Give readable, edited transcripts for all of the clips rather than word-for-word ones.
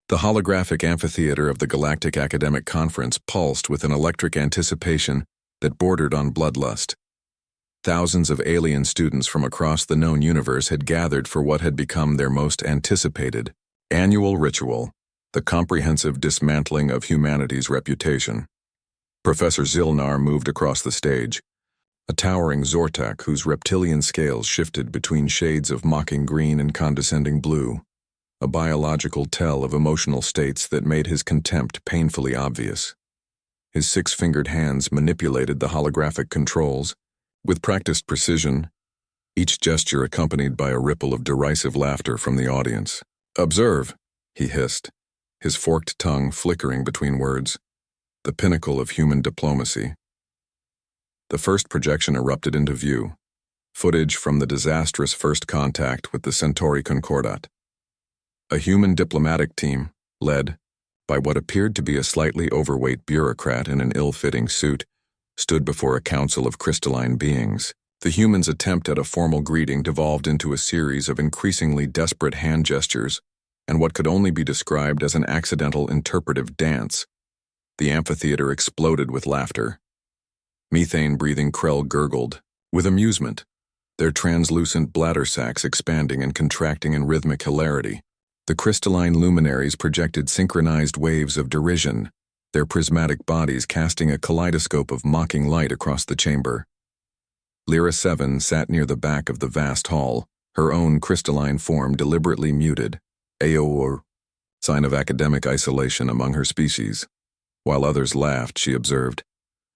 The holographic amphitheater of the Galactic Academic Conference pulsed with an electric anticipation that bordered on bloodlust. Thousands of alien students from across the known universe had gathered for what had become their most anticipated annual ritual, the comprehensive dismantling of humanity's reputation. Professor Zilnar moved across the stage, a towering Zortak whose reptilian scales shifted between shades of mocking green and condescending blue, a biological tell of emotional states that made his contempt painfully obvious. His six-fingered hands manipulated the holographic controls, with practiced precision, each gesture accompanied by a ripple of derisive laughter from the audience. "Observe," he hissed, his forked tongue flickering between words, the pinnacle of human diplomacy. The first projection erupted into view, footage from the disastrous first contact with the Centauri Concordat. A human diplomatic team, led by what appeared to be a slightly overweight bureaucrat in an ill-fitting suit, stood before a council of crystalline beings. The humans' attempt at a formal greeting devolved into a series of increasingly desperate hand gestures and what could only be described as an accidental interpretive dance. The amphitheater exploded with laughter. Methane-breathing Krell gurgled, with amusement, their translucent bladder sacs expanding and contracting in rhythmic hilarity. The crystalline luminaries projected synchronized waves of derision, their prismatic bodies casting a kaleidoscope of mocking light across the chamber. Lyra 7 sat near the back of the vast hall, her own crystalline form deliberately muted, AOR, sign of academic isolation among her species. While others laughed, she observed,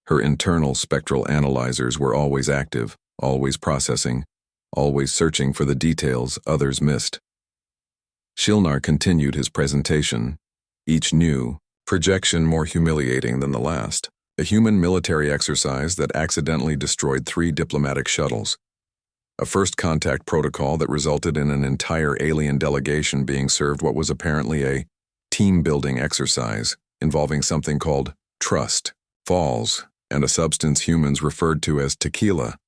her internal spectral analyzers were always active, always processing, always searching for the details others missed. Shilnar continued his presentation, each new projection more humiliating than the last, a human military exercise that accidentally destroyed 3 diplomatic shuttles, a first contact protocol that resulted in an entire alien delegation being served what was apparently a team-building exercise involving something called trust, falls, and a substance humans referred to as tequila.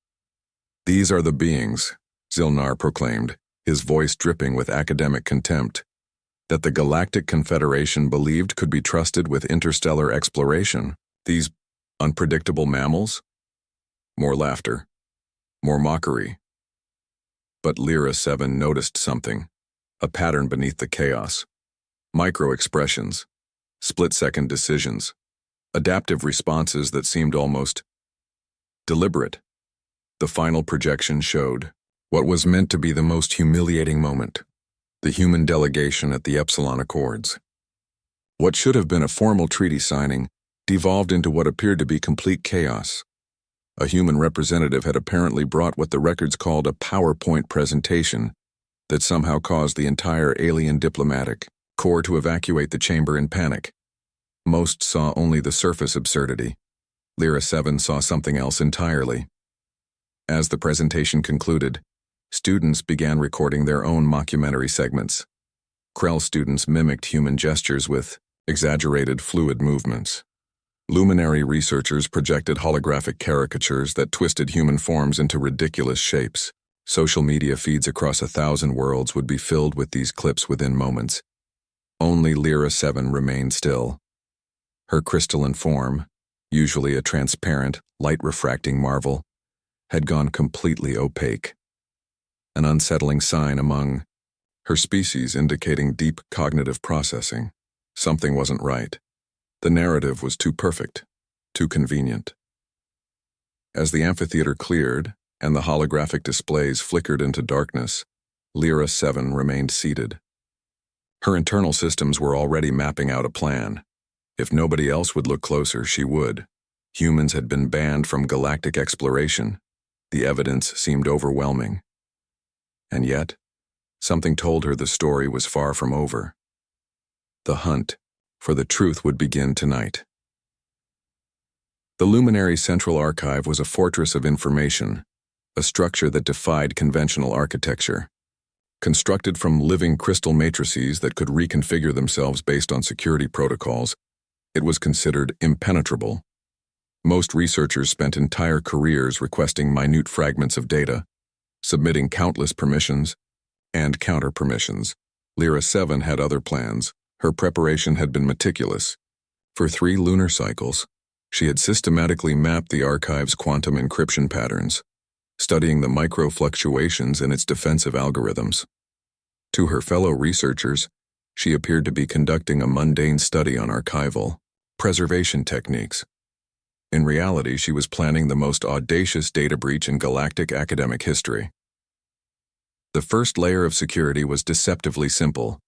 "These are the beings," Zilnar proclaimed, his voice dripping with academic contempt, that the Galactic Confederation believed could be trusted with interstellar exploration. These unpredictable mammals? More laughter. More mockery. But Lyra 7 noticed something, a pattern beneath the chaos. Micro-expressions, split-second decisions, adaptive responses that seemed almost deliberate. The final projection showed what was meant to be the most humiliating moment, the human delegation at the Epsilon Accords. What should have been a formal treaty signing devolved into what appeared to be complete chaos. A human representative had apparently brought what the records called a PowerPoint presentation that somehow caused the entire alien diplomatic corps to evacuate the chamber in panic. Most saw only the surface absurdity. Lyra 7 saw something else entirely. As the presentation concluded, students began recording their own mockumentary segments. Krell students mimicked human gestures with exaggerated fluid movements. Luminary researchers projected holographic caricatures that twisted human forms into ridiculous shapes. Social media feeds across 1,000 worlds would be filled with these clips within moments. Only Lyra 7 remained still. Her crystalline form, usually a transparent, light-refracting marvel, had gone completely opaque. An unsettling sign among her species indicating deep cognitive processing. Something wasn't right. The narrative was too perfect, too convenient. As the amphitheater cleared and the holographic displays flickered into darkness, Lyra 7 remained seated. Her internal systems were already mapping out a plan. If nobody else would look closer, she would. Humans had been banned from galactic exploration. The evidence seemed overwhelming. And yet, something told her the story was far from over. The hunt for the truth would begin tonight. The Luminary Central Archive was a fortress of information, a structure that defied conventional architecture. Constructed from living crystal matrices that could reconfigure themselves based on security protocols, it was considered impenetrable. Most researchers spent entire careers requesting minute fragments of data, submitting countless permissions and counter-permissions. Lyra 7 had other plans, Her preparation had been meticulous. For 3 lunar cycles, she had systematically mapped the archive's quantum encryption patterns, studying the micro-fluctuations in its defensive algorithms. To her fellow researchers, she appeared to be conducting a mundane study on archival preservation techniques. In reality, she was planning the most audacious data breach in galactic academic history. The first layer of security was deceptively simple,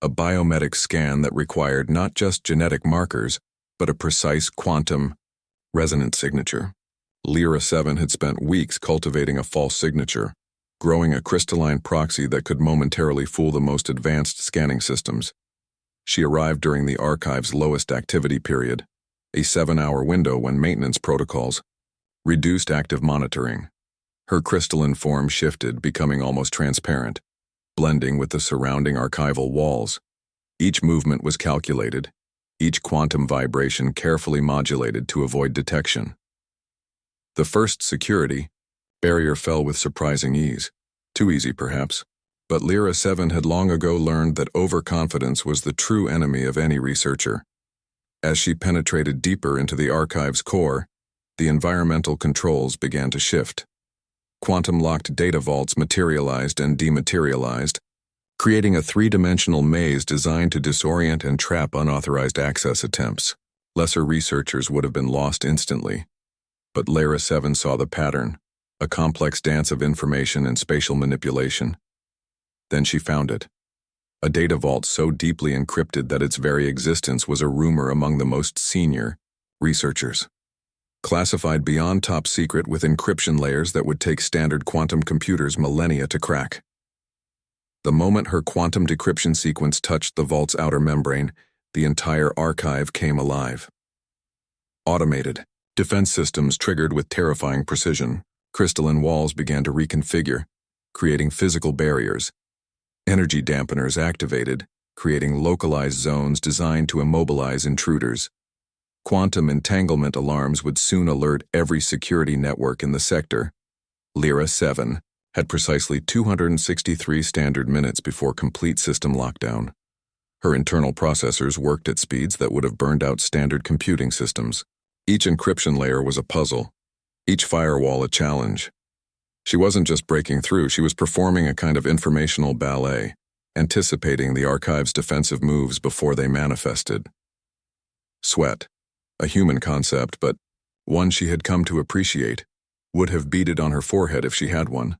a biometric scan that required not just genetic markers, but a precise quantum resonance signature. Lyra 7 had spent weeks cultivating a false signature, growing a crystalline proxy that could momentarily fool the most advanced scanning systems. She arrived during the archive's lowest activity period, a 7-hour window when maintenance protocols reduced active monitoring. Her crystalline form shifted, becoming almost transparent, blending with the surrounding archival walls. Each movement was calculated, each quantum vibration carefully modulated to avoid detection. The first security barrier fell with surprising ease. Too easy, perhaps, but Lyra 7 had long ago learned that overconfidence was the true enemy of any researcher. As she penetrated deeper into the archive's core, the environmental controls began to shift. Quantum-locked data vaults materialized and dematerialized, creating a 3-dimensional maze designed to disorient and trap unauthorized access attempts. Lesser researchers would have been lost instantly, but Lyra 7 saw the pattern, a complex dance of information and spatial manipulation. Then she found it. A data vault so deeply encrypted that its very existence was a rumor among the most senior researchers. Classified beyond top secret with encryption layers that would take standard quantum computers millennia to crack. The moment her quantum decryption sequence touched the vault's outer membrane, the entire archive came alive. Automated defense systems triggered with terrifying precision. Crystalline walls began to reconfigure, creating physical barriers. Energy dampeners activated, creating localized zones designed to immobilize intruders. Quantum entanglement alarms would soon alert every security network in the sector. Lyra 7 had precisely 263 standard minutes before complete system lockdown. Her internal processors worked at speeds that would have burned out standard computing systems. Each encryption layer was a puzzle, each firewall a challenge. She wasn't just breaking through, she was performing a kind of informational ballet, anticipating the archive's defensive moves before they manifested. Sweat, a human concept, but one she had come to appreciate, would have beaded on her forehead if she had one.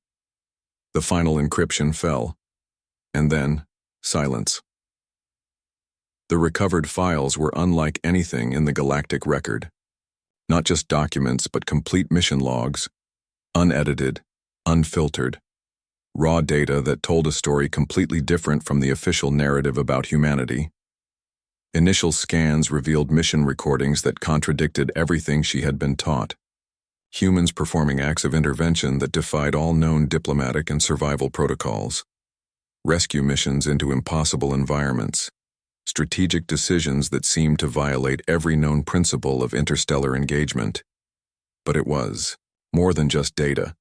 The final encryption fell, and then silence. The recovered files were unlike anything in the galactic record. Not just documents, but complete mission logs, unedited, unfiltered, raw data that told a story completely different from the official narrative about humanity. Initial scans revealed mission recordings that contradicted everything she had been taught. Humans performing acts of intervention that defied all known diplomatic and survival protocols. Rescue missions into impossible environments. Strategic decisions that seemed to violate every known principle of interstellar engagement. But it was more than just data.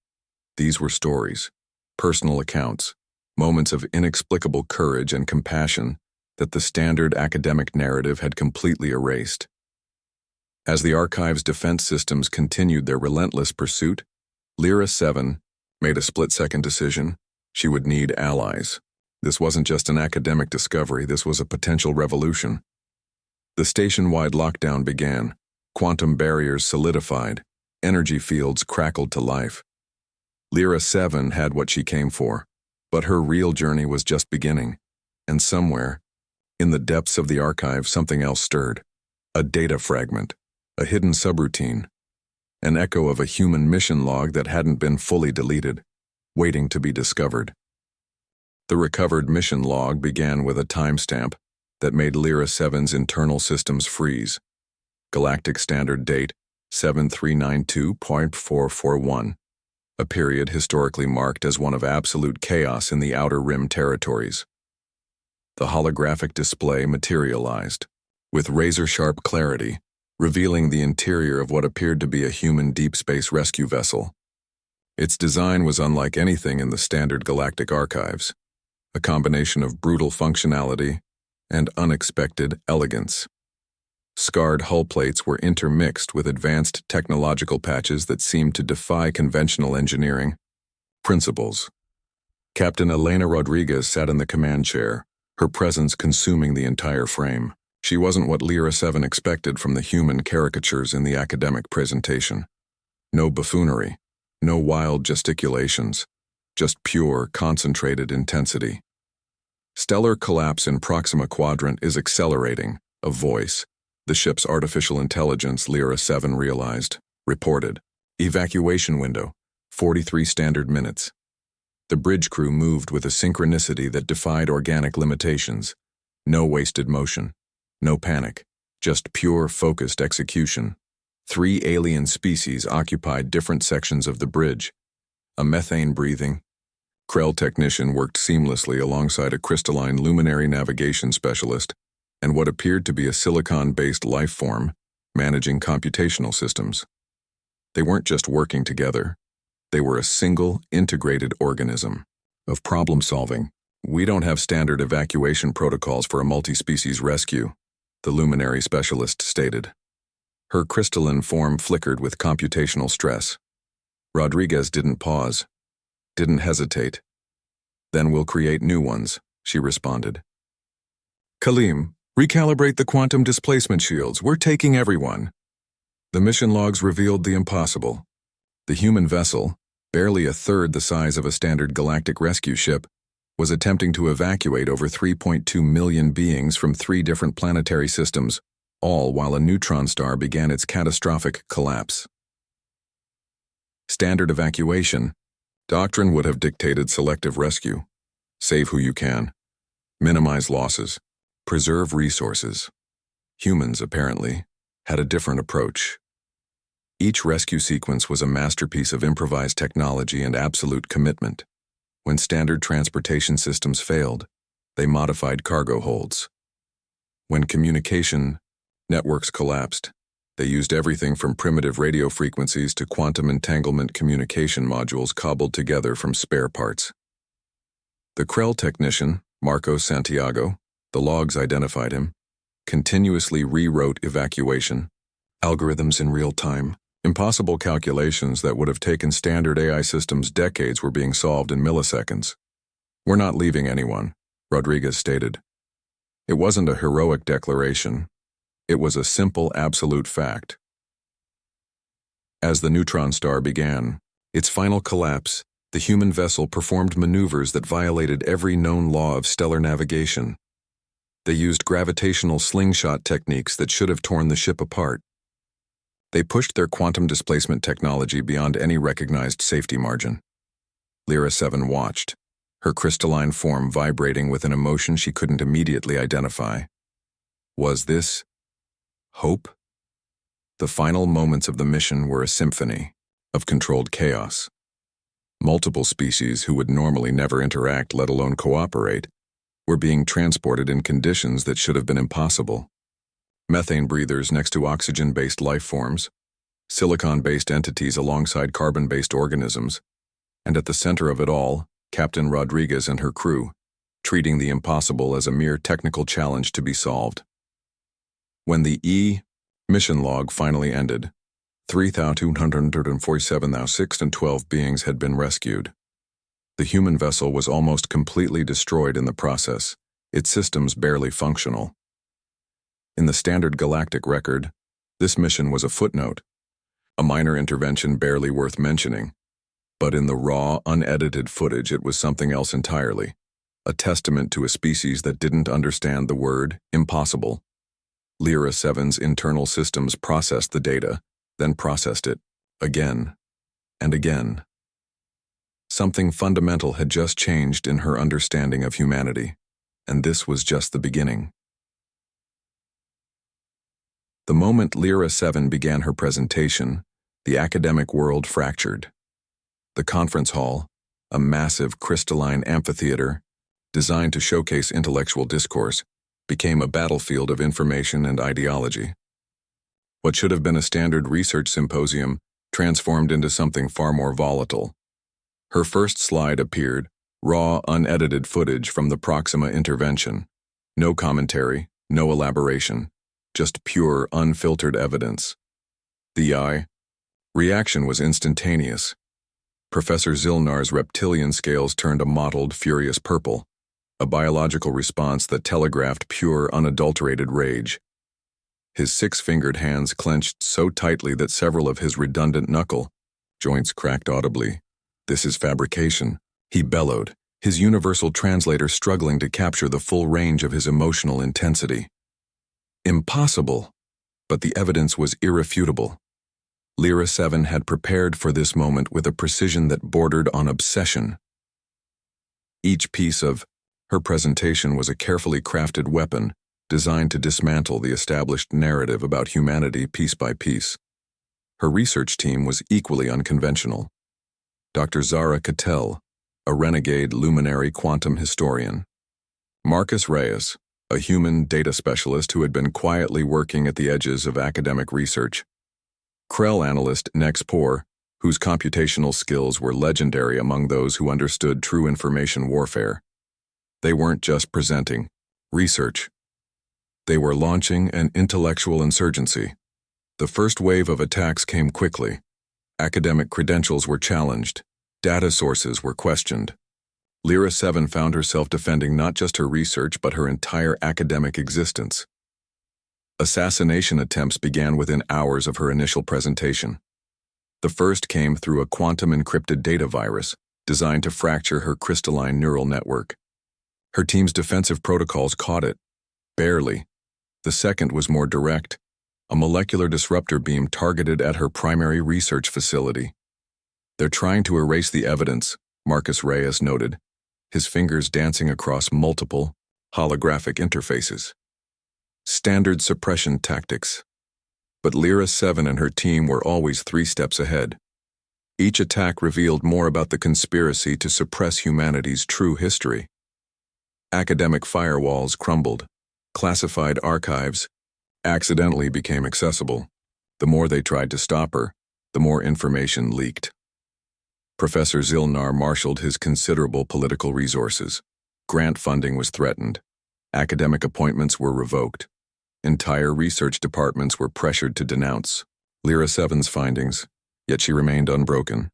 These were stories, personal accounts, moments of inexplicable courage and compassion that the standard academic narrative had completely erased. As the archive's defense systems continued their relentless pursuit, Lyra 7 made a split-second decision. She would need allies. This wasn't just an academic discovery, this was a potential revolution. The station-wide lockdown began. Quantum barriers solidified. Energy fields crackled to life. Lyra 7 had what she came for, but her real journey was just beginning. And somewhere, in the depths of the archive, something else stirred. A data fragment, a hidden subroutine, an echo of a human mission log that hadn't been fully deleted, waiting to be discovered. The recovered mission log began with a timestamp that made Lyra 7's internal systems freeze. Galactic Standard Date 7392.441, a period historically marked as one of absolute chaos in the Outer Rim territories. The holographic display materialized, with razor-sharp clarity, revealing the interior of what appeared to be a human deep space rescue vessel. Its design was unlike anything in the standard galactic archives, a combination of brutal functionality and unexpected elegance. Scarred hull plates were intermixed with advanced technological patches that seemed to defy conventional engineering principles. Captain Elena Rodriguez sat in the command chair, her presence consuming the entire frame. She wasn't what Lyra 7 expected from the human caricatures in the academic presentation. No buffoonery, no wild gesticulations, just pure, concentrated intensity. Stellar collapse in Proxima Quadrant is accelerating, a voice, the ship's artificial intelligence, Lyra 7 realized, reported. Evacuation window, 43 standard minutes. The bridge crew moved with a synchronicity that defied organic limitations. No wasted motion, no panic, just pure, focused execution. 3 alien species occupied different sections of the bridge. A methane-breathing Krell technician worked seamlessly alongside a crystalline luminary navigation specialist and what appeared to be a silicon-based life form managing computational systems. They weren't just working together. They were a single, integrated organism of problem-solving. We don't have standard evacuation protocols for a multi-species rescue, the luminary specialist stated. Her crystalline form flickered with computational stress. Rodriguez didn't pause, didn't hesitate. Then we'll create new ones, she responded. Kaleem, recalibrate the quantum displacement shields. We're taking everyone. The mission logs revealed the impossible. The human vessel, barely a third the size of a standard galactic rescue ship, was attempting to evacuate over 3.2 million beings from 3 different planetary systems, all while a neutron star began its catastrophic collapse. Standard evacuation. Doctrine would have dictated selective rescue. Save who you can. Minimize losses. Preserve resources. Humans, apparently, had a different approach. Each rescue sequence was a masterpiece of improvised technology and absolute commitment. When standard transportation systems failed, they modified cargo holds. When communication networks collapsed, they used everything from primitive radio frequencies to quantum entanglement communication modules cobbled together from spare parts. The Krell technician, Marco Santiago, the logs identified him, continuously rewrote evacuation algorithms in real time. Impossible calculations that would have taken standard AI systems decades were being solved in milliseconds. We're not leaving anyone, Rodriguez stated. It wasn't a heroic declaration. It was a simple, absolute fact. As the neutron star began its final collapse, the human vessel performed maneuvers that violated every known law of stellar navigation. They used gravitational slingshot techniques that should have torn the ship apart. They pushed their quantum displacement technology beyond any recognized safety margin. Lyra 7 watched, her crystalline form vibrating with an emotion she couldn't immediately identify. Was this hope? The final moments of the mission were a symphony of controlled chaos. Multiple species who would normally never interact, let alone cooperate, were being transported in conditions that should have been impossible. Methane breathers next to oxygen-based life forms, silicon-based entities alongside carbon-based organisms, and at the center of it all, Captain Rodriguez and her crew, treating the impossible as a mere technical challenge to be solved. When the mission log finally ended, 3,247,612 beings had been rescued. The human vessel was almost completely destroyed in the process, its systems barely functional. In the standard galactic record, this mission was a footnote, a minor intervention barely worth mentioning. But in the raw, unedited footage, it was something else entirely, a testament to a species that didn't understand the word impossible. Lyra 7's internal systems processed the data, then processed it, again and again. Something fundamental had just changed in her understanding of humanity, and this was just the beginning. The moment Lyra 7 began her presentation, the academic world fractured. The conference hall, a massive crystalline amphitheater designed to showcase intellectual discourse, became a battlefield of information and ideology. What should have been a standard research symposium transformed into something far more volatile. Her first slide appeared, raw, unedited footage from the Proxima intervention, No commentary, no elaboration, just pure, unfiltered evidence. The reaction was instantaneous. Professor Zilnar's reptilian scales turned a mottled, furious purple, a biological response that telegraphed pure, unadulterated rage. His six-fingered hands clenched so tightly that several of his redundant knuckle joints cracked audibly. "This is fabrication," he bellowed, his universal translator struggling to capture the full range of his emotional intensity. Impossible, but the evidence was irrefutable. Lyra 7 had prepared for this moment with a precision that bordered on obsession. Each piece of her presentation was a carefully crafted weapon designed to dismantle the established narrative about humanity piece by piece. Her research team was equally unconventional. Dr. Zara Cattell, a renegade luminary quantum historian. Marcus Reyes, a human data specialist who had been quietly working at the edges of academic research. Krell analyst Nex Poor, whose computational skills were legendary among those who understood true information warfare. They weren't just presenting research. They were launching an intellectual insurgency. The first wave of attacks came quickly. Academic credentials were challenged. Data sources were questioned. Lyra 7 found herself defending not just her research but her entire academic existence. Assassination attempts began within hours of her initial presentation. The first came through a quantum-encrypted data virus designed to fracture her crystalline neural network. Her team's defensive protocols caught it, barely. The second was more direct, a molecular disruptor beam targeted at her primary research facility. "They're trying to erase the evidence," Marcus Reyes noted, his fingers dancing across multiple, holographic interfaces. Standard suppression tactics. But Lyra 7 and her team were always 3 steps ahead. Each attack revealed more about the conspiracy to suppress humanity's true history. Academic firewalls crumbled. Classified archives accidentally became accessible. The more they tried to stop her, the more information leaked. Professor Zilnar marshaled his considerable political resources. Grant funding was threatened. Academic appointments were revoked. Entire research departments were pressured to denounce Lyra 7's findings, yet she remained unbroken.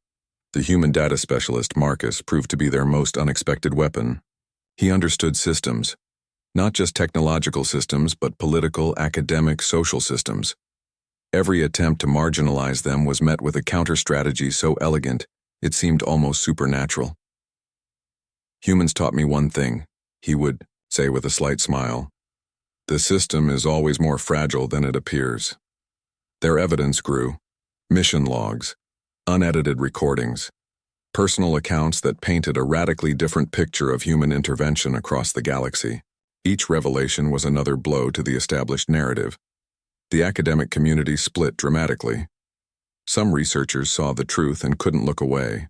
The human data specialist, Marcus, proved to be their most unexpected weapon. He understood systems, not just technological systems, but political, academic, social systems. Every attempt to marginalize them was met with a counter-strategy so elegant, it seemed almost supernatural. "Humans taught me one thing," he would say with a slight smile. "The system is always more fragile than it appears." Their evidence grew. Mission logs, unedited recordings, personal accounts that painted a radically different picture of human intervention across the galaxy. Each revelation was another blow to the established narrative. The academic community split dramatically. Some researchers saw the truth and couldn't look away.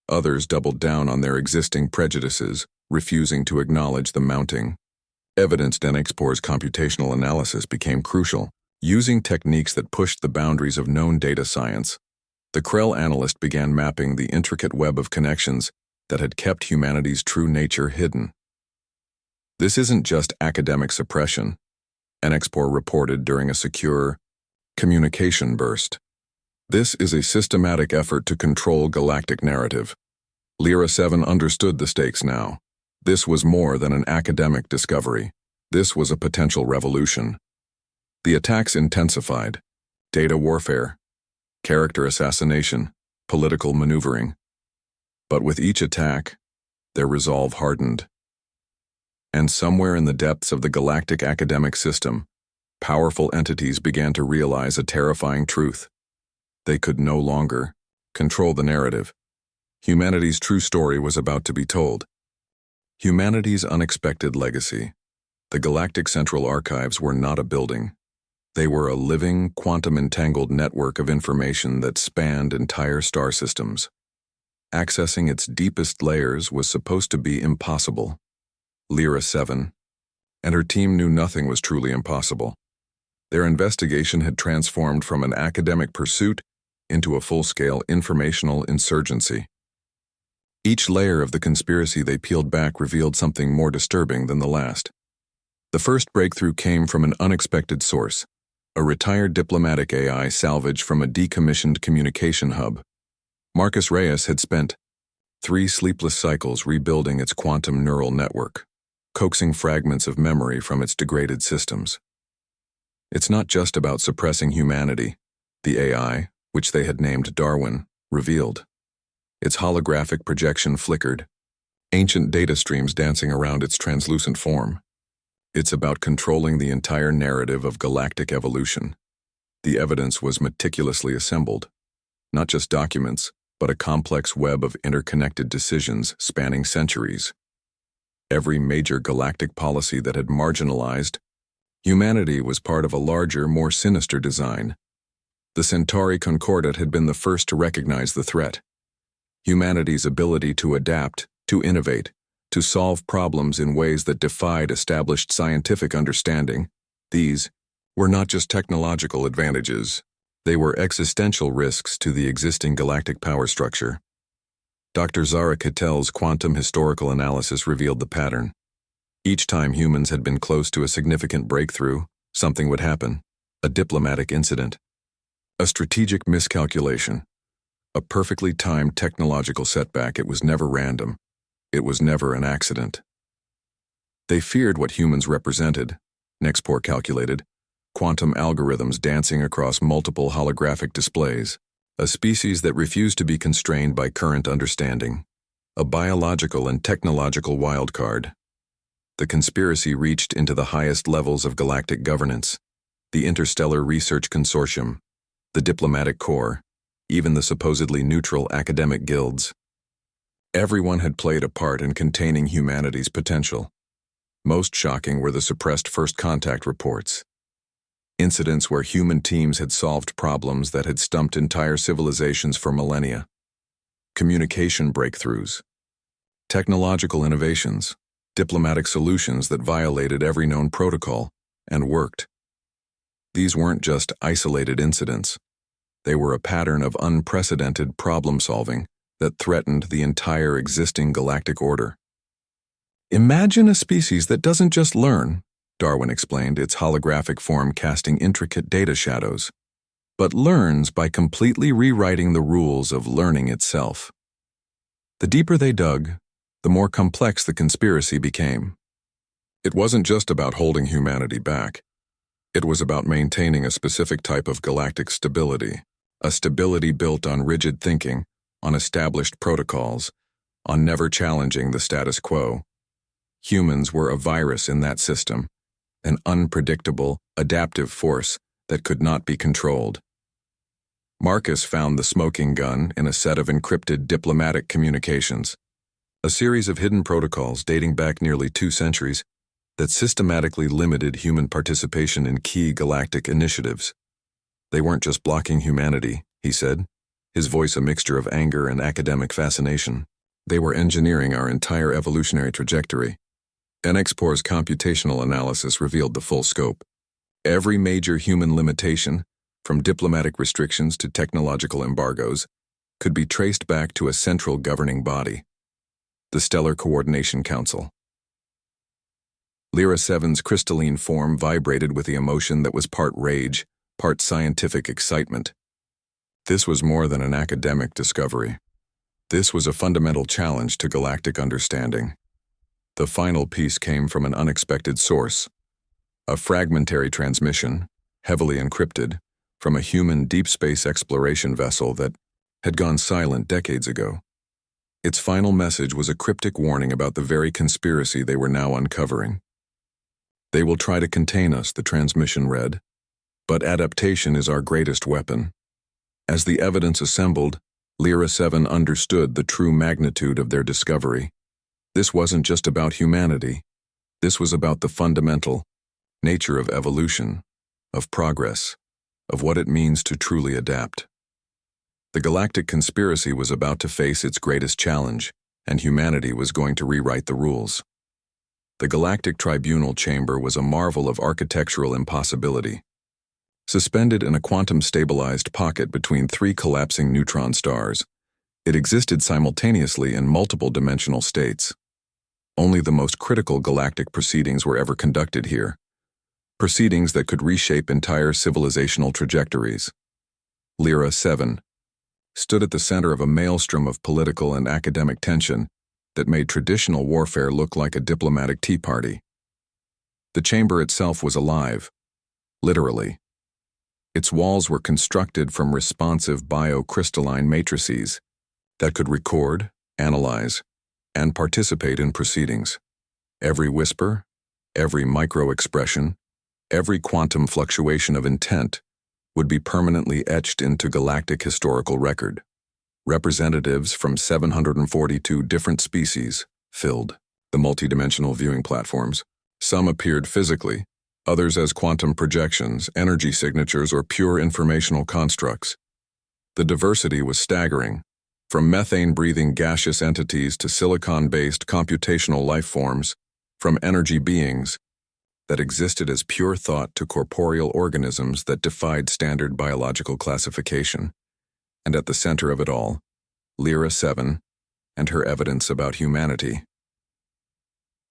Others doubled down on their existing prejudices, refusing to acknowledge the mounting evidence. Nex Poor's computational analysis became crucial. Using techniques that pushed the boundaries of known data science, the Krell analyst began mapping the intricate web of connections that had kept humanity's true nature hidden. "This isn't just academic suppression," Nex Poor reported during a secure communication burst. "This is a systematic effort to control galactic narrative." Lyra 7 understood the stakes now. This was more than an academic discovery. This was a potential revolution. The attacks intensified. Data warfare, character assassination, political maneuvering. But with each attack, their resolve hardened. And somewhere in the depths of the galactic academic system, powerful entities began to realize a terrifying truth. They could no longer control the narrative. Humanity's true story was about to be told. Humanity's unexpected legacy. The Galactic Central Archives were not a building. They were a living, quantum-entangled network of information that spanned entire star systems. Accessing its deepest layers was supposed to be impossible. Lyra 7 and her team knew nothing was truly impossible. Their investigation had transformed from an academic pursuit into a full-scale informational insurgency. Each layer of the conspiracy they peeled back revealed something more disturbing than the last. The first breakthrough came from an unexpected source, a retired diplomatic AI salvaged from a decommissioned communication hub. Marcus Reyes had spent 3 sleepless cycles rebuilding its quantum neural network, coaxing fragments of memory from its degraded systems. It's not just about suppressing humanity, the AI, which they had named Darwin, revealed. Its holographic projection flickered, ancient data streams dancing around its translucent form. It's about controlling the entire narrative of galactic evolution. The evidence was meticulously assembled, not just documents, but a complex web of interconnected decisions spanning centuries. Every major galactic policy that had marginalized humanity was part of a larger, more sinister design. The Centauri Concordat had been the first to recognize the threat. Humanity's ability to adapt, to innovate, to solve problems in ways that defied established scientific understanding. These were not just technological advantages. They were existential risks to the existing galactic power structure. Dr. Zara Kittel's quantum historical analysis revealed the pattern. Each time humans had been close to a significant breakthrough, something would happen: a diplomatic incident, a strategic miscalculation, a perfectly timed technological setback. It was never random. It was never an accident. They feared what humans represented, Nexport calculated, quantum algorithms dancing across multiple holographic displays, a species that refused to be constrained by current understanding, a biological and technological wildcard. The conspiracy reached into the highest levels of galactic governance, the Interstellar Research Consortium, the diplomatic corps, even the supposedly neutral academic guilds. Everyone had played a part in containing humanity's potential. Most shocking were the suppressed first contact reports. Incidents where human teams had solved problems that had stumped entire civilizations for millennia. Communication breakthroughs, technological innovations, diplomatic solutions that violated every known protocol and worked. These weren't just isolated incidents. They were a pattern of unprecedented problem-solving that threatened the entire existing galactic order. Imagine a species that doesn't just learn, Darwin explained, its holographic form casting intricate data shadows, but learns by completely rewriting the rules of learning itself. The deeper they dug, the more complex the conspiracy became. It wasn't just about holding humanity back. It was about maintaining a specific type of galactic stability, a stability built on rigid thinking, on established protocols, on never challenging the status quo. Humans were a virus in that system, an unpredictable, adaptive force that could not be controlled. Marcus found the smoking gun in a set of encrypted diplomatic communications, a series of hidden protocols dating back nearly 2 centuries that systematically limited human participation in key galactic initiatives. They weren't just blocking humanity, he said, his voice a mixture of anger and academic fascination. They were engineering our entire evolutionary trajectory. NXPOR's computational analysis revealed the full scope. Every major human limitation, from diplomatic restrictions to technological embargoes, could be traced back to a central governing body: the Stellar Coordination Council. Lyra 7's crystalline form vibrated with the emotion that was part rage, part scientific excitement. This was more than an academic discovery. This was a fundamental challenge to galactic understanding. The final piece came from an unexpected source: a fragmentary transmission, heavily encrypted, from a human deep space exploration vessel that had gone silent decades ago. Its final message was a cryptic warning about the very conspiracy they were now uncovering. "They will try to contain us," the transmission read, "but adaptation is our greatest weapon." As the evidence assembled, Lyra 7 understood the true magnitude of their discovery. This wasn't just about humanity. This was about the fundamental nature of evolution, of progress, of what it means to truly adapt. The galactic conspiracy was about to face its greatest challenge, and humanity was going to rewrite the rules. The Galactic Tribunal Chamber was a marvel of architectural impossibility. Suspended in a quantum-stabilized pocket between 3 collapsing neutron stars, it existed simultaneously in multiple dimensional states. Only the most critical galactic proceedings were ever conducted here. Proceedings that could reshape entire civilizational trajectories. Lyra 7 stood at the center of a maelstrom of political and academic tension that made traditional warfare look like a diplomatic tea party. The chamber itself was alive, literally. Its walls were constructed from responsive biocrystalline matrices that could record, analyze, and participate in proceedings. Every whisper, every micro-expression, every quantum fluctuation of intent would be permanently etched into galactic historical record. Representatives from 742 different species filled the multidimensional viewing platforms. Some appeared physically, others as quantum projections, energy signatures, or pure informational constructs. The diversity was staggering, from methane-breathing gaseous entities to silicon-based computational life forms, from energy beings that existed as pure thought to corporeal organisms that defied standard biological classification. And at the center of it all, Lyra 7 and her evidence about humanity.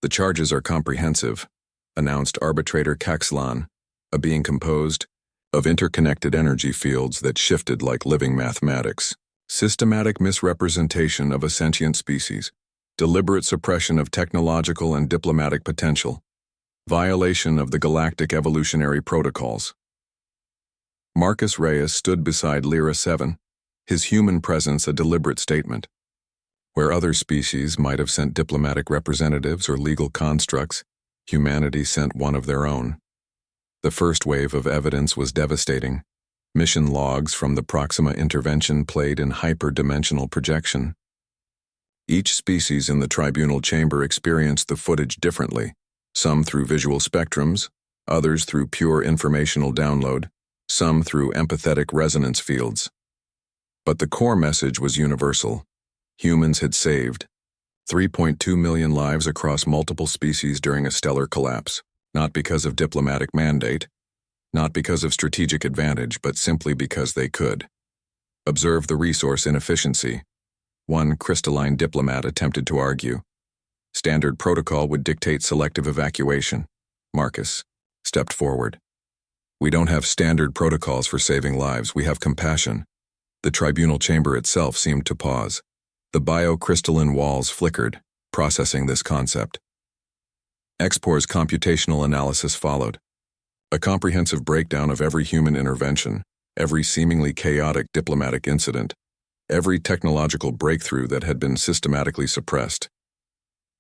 "The charges are comprehensive," announced arbitrator Caxlan, a being composed of interconnected energy fields that shifted like living mathematics. Systematic misrepresentation of a sentient species, deliberate suppression of technological and diplomatic potential, violation of the galactic evolutionary protocols. Marcus Reyes stood beside Lyra 7, his human presence a deliberate statement. Where other species might have sent diplomatic representatives or legal constructs, humanity sent one of their own. The first wave of evidence was devastating. Mission logs from the Proxima intervention played in hyper-dimensional projection. Each species in the tribunal chamber experienced the footage differently, some through visual spectrums, others through pure informational download, some through empathetic resonance fields. But the core message was universal. Humans had saved 3.2 million lives across multiple species during a stellar collapse, not because of diplomatic mandate, not because of strategic advantage, but simply because they could. Observe the resource inefficiency, one crystalline diplomat attempted to argue. Standard protocol would dictate selective evacuation. Marcus stepped forward. "We don't have standard protocols for saving lives, we have compassion." The tribunal chamber itself seemed to pause. The biocrystalline walls flickered, processing this concept. Expor's computational analysis followed. A comprehensive breakdown of every human intervention, every seemingly chaotic diplomatic incident, every technological breakthrough that had been systematically suppressed.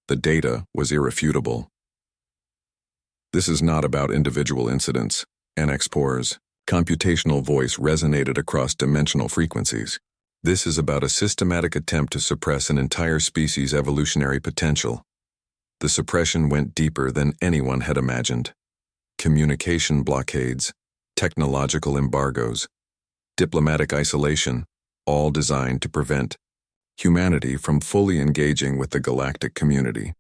The data was irrefutable. "This is not about individual incidents," Expor's computational voice resonated across dimensional frequencies. "This is about a systematic attempt to suppress an entire species' evolutionary potential." The suppression went deeper than anyone had imagined. Communication blockades, technological embargoes, diplomatic isolation, all designed to prevent humanity from fully engaging with the galactic community.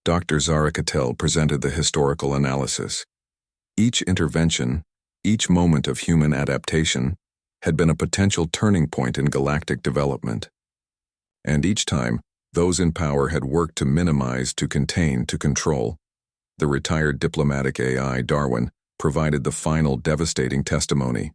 Dr. Zara Cattell presented the historical analysis. Each intervention, each moment of human adaptation, had been a potential turning point in galactic development. And each time, those in power had worked to minimize, to contain, to control. The retired diplomatic AI, Darwin, provided the final devastating testimony.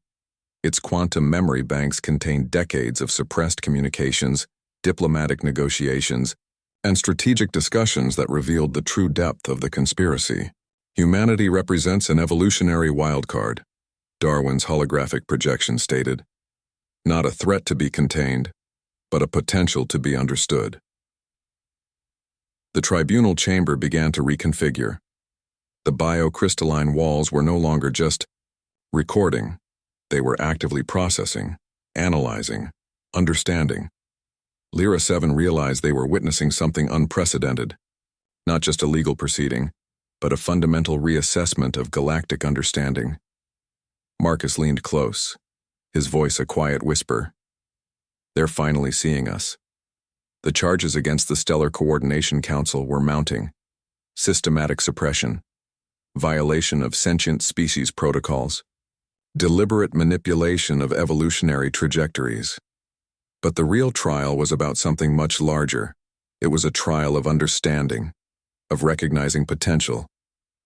Its quantum memory banks contained decades of suppressed communications, diplomatic negotiations, and strategic discussions that revealed the true depth of the conspiracy. "Humanity represents an evolutionary wildcard," Darwin's holographic projection stated. "Not a threat to be contained, but a potential to be understood." The tribunal chamber began to reconfigure. The biocrystalline walls were no longer just recording. They were actively processing, analyzing, understanding. Lyra 7 realized they were witnessing something unprecedented. Not just a legal proceeding, but a fundamental reassessment of galactic understanding. Marcus leaned close, his voice a quiet whisper. "They're finally seeing us." The charges against the Stellar Coordination Council were mounting. Systematic suppression, violation of sentient species protocols, deliberate manipulation of evolutionary trajectories. But the real trial was about something much larger. It was a trial of understanding, of recognizing potential,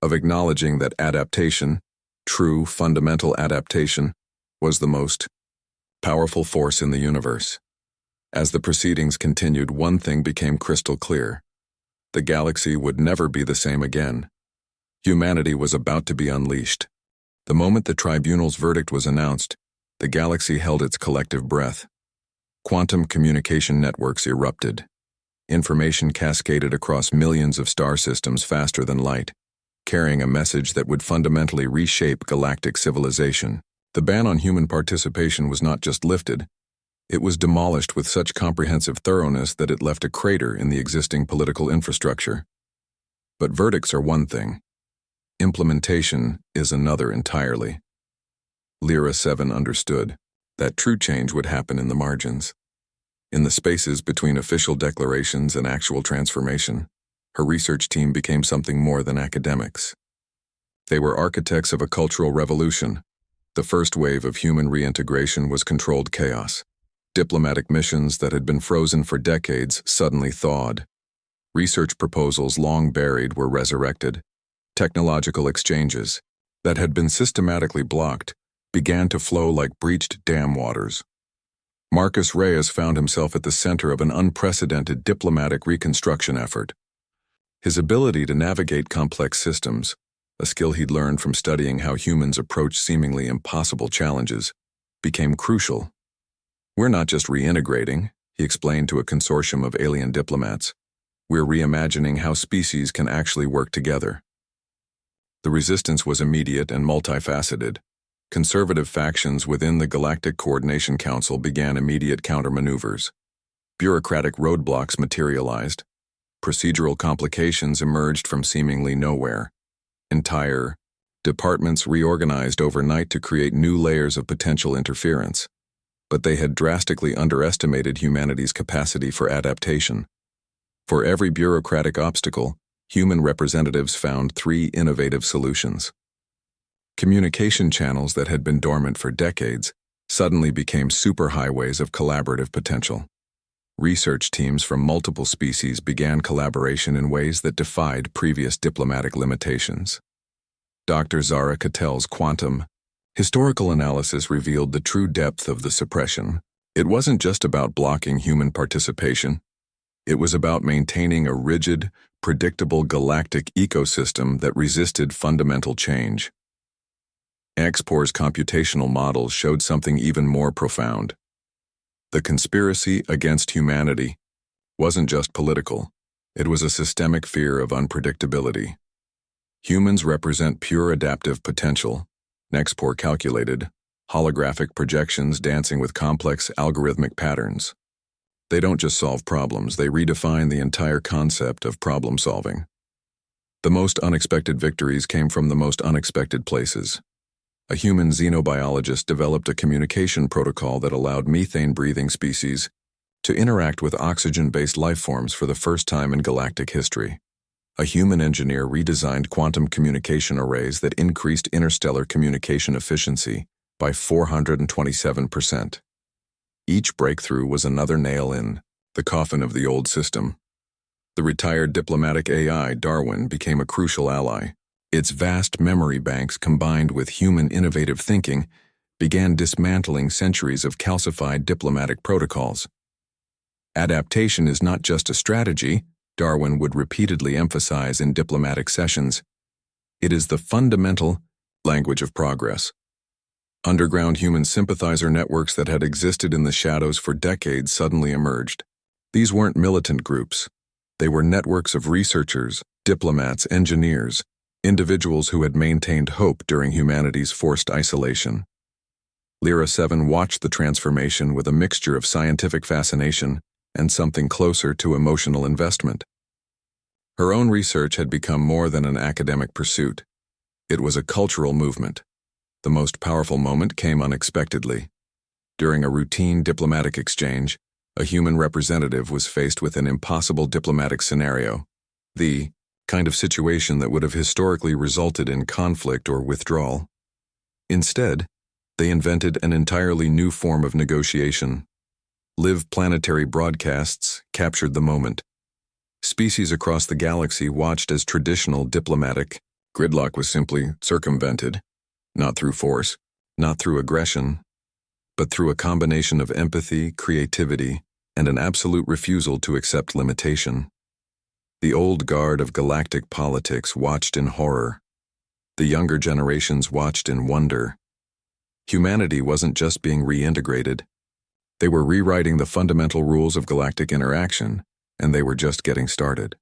of acknowledging that adaptation, true fundamental adaptation, was the most powerful force in the universe. As the proceedings continued, one thing became crystal clear. The galaxy would never be the same again. Humanity was about to be unleashed. The moment the tribunal's verdict was announced, the galaxy held its collective breath. Quantum communication networks erupted. Information cascaded across millions of star systems faster than light, carrying a message that would fundamentally reshape galactic civilization. The ban on human participation was not just lifted, it was demolished with such comprehensive thoroughness that it left a crater in the existing political infrastructure. But verdicts are one thing. Implementation is another entirely. Lyra 7 understood that true change would happen in the margins. In the spaces between official declarations and actual transformation, her research team became something more than academics. They were architects of a cultural revolution. The first wave of human reintegration was controlled chaos. Diplomatic missions that had been frozen for decades suddenly thawed. Research proposals long buried were resurrected. Technological exchanges that had been systematically blocked began to flow like breached dam waters. Marcus Reyes found himself at the center of an unprecedented diplomatic reconstruction effort. His ability to navigate complex systems, a skill he'd learned from studying how humans approach seemingly impossible challenges, became crucial. "We're not just reintegrating," he explained to a consortium of alien diplomats. "We're reimagining how species can actually work together." The resistance was immediate and multifaceted. Conservative factions within the Galactic Coordination Council began immediate countermaneuvers. Bureaucratic roadblocks materialized. Procedural complications emerged from seemingly nowhere. Entire departments reorganized overnight to create new layers of potential interference. But they had drastically underestimated humanity's capacity for adaptation. For every bureaucratic obstacle, human representatives found 3 innovative solutions. Communication channels that had been dormant for decades suddenly became superhighways of collaborative potential. Research teams from multiple species began collaboration in ways that defied previous diplomatic limitations. Dr. Zara Catel's quantum historical analysis revealed the true depth of the suppression. It wasn't just about blocking human participation. It was about maintaining a rigid, predictable galactic ecosystem that resisted fundamental change. Expor's computational models showed something even more profound. The conspiracy against humanity wasn't just political, it was a systemic fear of unpredictability. Humans represent pure adaptive potential, Nexpor calculated, holographic projections dancing with complex algorithmic patterns. They don't just solve problems, they redefine the entire concept of problem solving. The most unexpected victories came from the most unexpected places. A human xenobiologist developed a communication protocol that allowed methane-breathing species to interact with oxygen-based lifeforms for the first time in galactic history. A human engineer redesigned quantum communication arrays that increased interstellar communication efficiency by 427%. Each breakthrough was another nail in the coffin of the old system. The retired diplomatic AI, Darwin, became a crucial ally. Its vast memory banks, combined with human innovative thinking, began dismantling centuries of calcified diplomatic protocols. Adaptation is not just a strategy, Darwin would repeatedly emphasize in diplomatic sessions. It is the fundamental language of progress. Underground human sympathizer networks that had existed in the shadows for decades suddenly emerged. These weren't militant groups. They were networks of researchers, diplomats, engineers, individuals who had maintained hope during humanity's forced isolation. Lyra 7 watched the transformation with a mixture of scientific fascination and something closer to emotional investment. Her own research had become more than an academic pursuit. It was a cultural movement. The most powerful moment came unexpectedly. During a routine diplomatic exchange, a human representative was faced with an impossible diplomatic scenario, the kind of situation that would have historically resulted in conflict or withdrawal. Instead, they invented an entirely new form of negotiation. Live planetary broadcasts captured the moment. Species across the galaxy watched as traditional diplomatic gridlock was simply circumvented, not through force, not through aggression, but through a combination of empathy, creativity, and an absolute refusal to accept limitation. The old guard of galactic politics watched in horror. The younger generations watched in wonder. Humanity wasn't just being reintegrated. They were rewriting the fundamental rules of galactic interaction, and they were just getting started.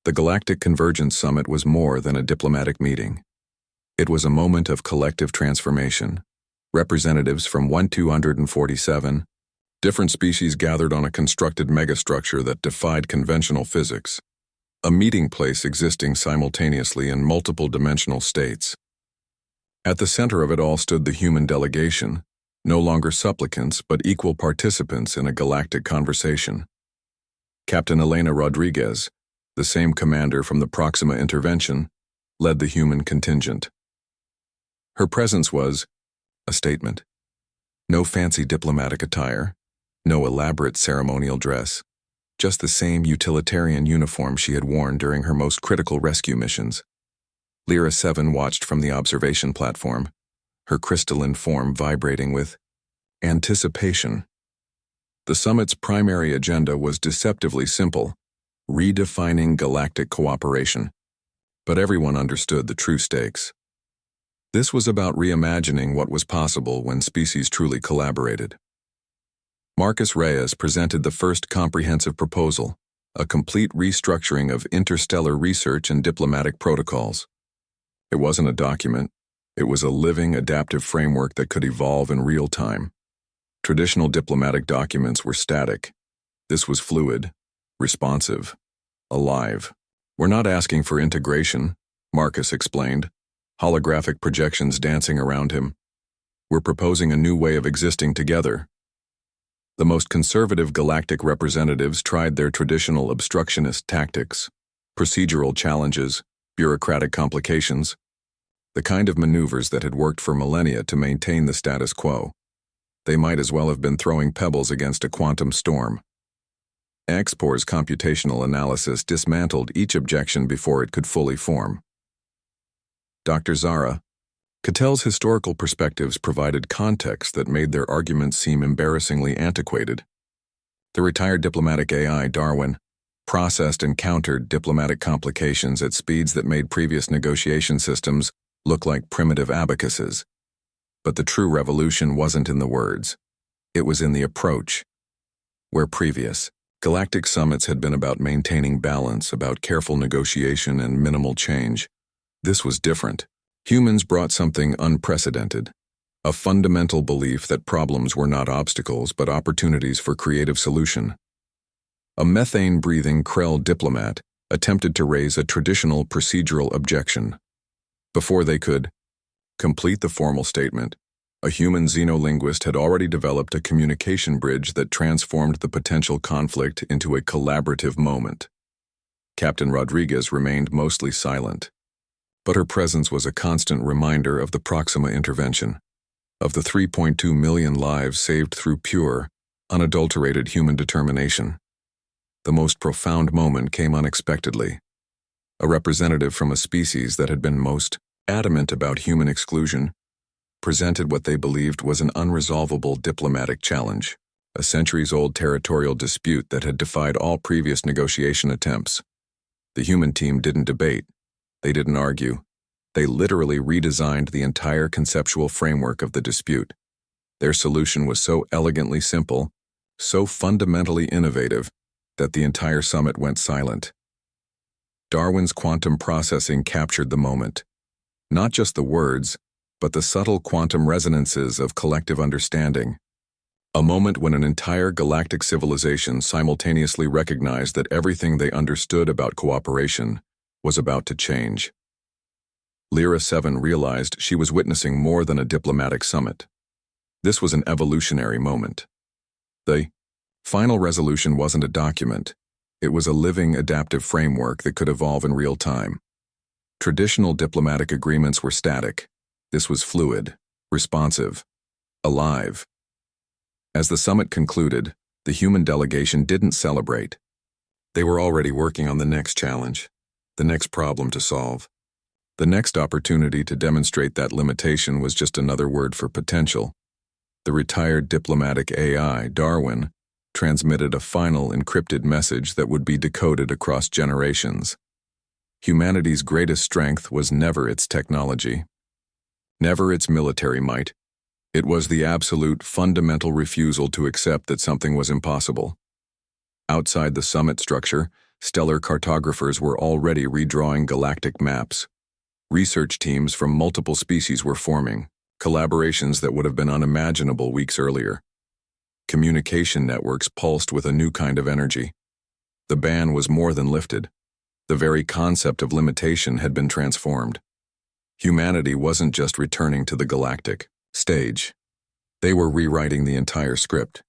The Galactic Convergence Summit was more than a diplomatic meeting. It was a moment of collective transformation. Representatives from 1247 different species gathered on a constructed megastructure that defied conventional physics, a meeting place existing simultaneously in multiple dimensional states. At the center of it all stood the human delegation, no longer supplicants but equal participants in a galactic conversation. Captain Elena Rodriguez, the same commander from the Proxima intervention, led the human contingent. Her presence was a statement. No fancy diplomatic attire, no elaborate ceremonial dress, just the same utilitarian uniform she had worn during her most critical rescue missions. Lyra 7 watched from the observation platform, her crystalline form vibrating with anticipation. The summit's primary agenda was deceptively simple, redefining galactic cooperation. But everyone understood the true stakes. This was about reimagining what was possible when species truly collaborated. Marcus Reyes presented the first comprehensive proposal, a complete restructuring of interstellar research and diplomatic protocols. It wasn't a document, it was a living, adaptive framework that could evolve in real time. Traditional diplomatic documents were static. This was fluid, responsive, alive. We're not asking for integration, Marcus explained, holographic projections dancing around him. We're proposing a new way of existing together. The most conservative galactic representatives tried their traditional obstructionist tactics, procedural challenges, bureaucratic complications, the kind of maneuvers that had worked for millennia to maintain the status quo. They might as well have been throwing pebbles against a quantum storm. Expor's computational analysis dismantled each objection before it could fully form. Dr. Zara, Catel's historical perspectives provided context that made their arguments seem embarrassingly antiquated. The retired diplomatic AI, Darwin, processed and countered diplomatic complications at speeds that made previous negotiation systems look like primitive abacuses. But the true revolution wasn't in the words. It was in the approach. Where previous, galactic summits had been about maintaining balance, about careful negotiation and minimal change, this was different. Humans brought something unprecedented, a fundamental belief that problems were not obstacles but opportunities for creative solution. A methane-breathing Krell diplomat attempted to raise a traditional procedural objection. Before they could complete the formal statement, a human xenolinguist had already developed a communication bridge that transformed the potential conflict into a collaborative moment. Captain Rodriguez remained mostly silent, but her presence was a constant reminder of the Proxima intervention, of the 3.2 million lives saved through pure, unadulterated human determination. The most profound moment came unexpectedly. A representative from a species that had been most adamant about human exclusion presented what they believed was an unresolvable diplomatic challenge, a centuries-old territorial dispute that had defied all previous negotiation attempts. The human team didn't debate. They didn't argue. They literally redesigned the entire conceptual framework of the dispute. Their solution was so elegantly simple, so fundamentally innovative, that the entire summit went silent. Darwin's quantum processing captured the moment. Not just the words, but the subtle quantum resonances of collective understanding. A moment when an entire galactic civilization simultaneously recognized that everything they understood about cooperation was about to change. Lyra 7 realized she was witnessing more than a diplomatic summit. This was an evolutionary moment. The final resolution wasn't a document. It was a living, adaptive framework that could evolve in real time. Traditional diplomatic agreements were static. This was fluid, responsive, alive. As the summit concluded, the human delegation didn't celebrate. They were already working on the next challenge, the next problem to solve. The next opportunity to demonstrate that limitation was just another word for potential. The retired diplomatic AI, Darwin, transmitted a final encrypted message that would be decoded across generations. Humanity's greatest strength was never its technology, never its military might. It was the absolute, fundamental refusal to accept that something was impossible. Outside the summit structure, stellar cartographers were already redrawing galactic maps. Research teams from multiple species were forming, collaborations that would have been unimaginable weeks earlier. Communication networks pulsed with a new kind of energy. The ban was more than lifted. The very concept of limitation had been transformed. Humanity wasn't just returning to the galactic stage. They were rewriting the entire script.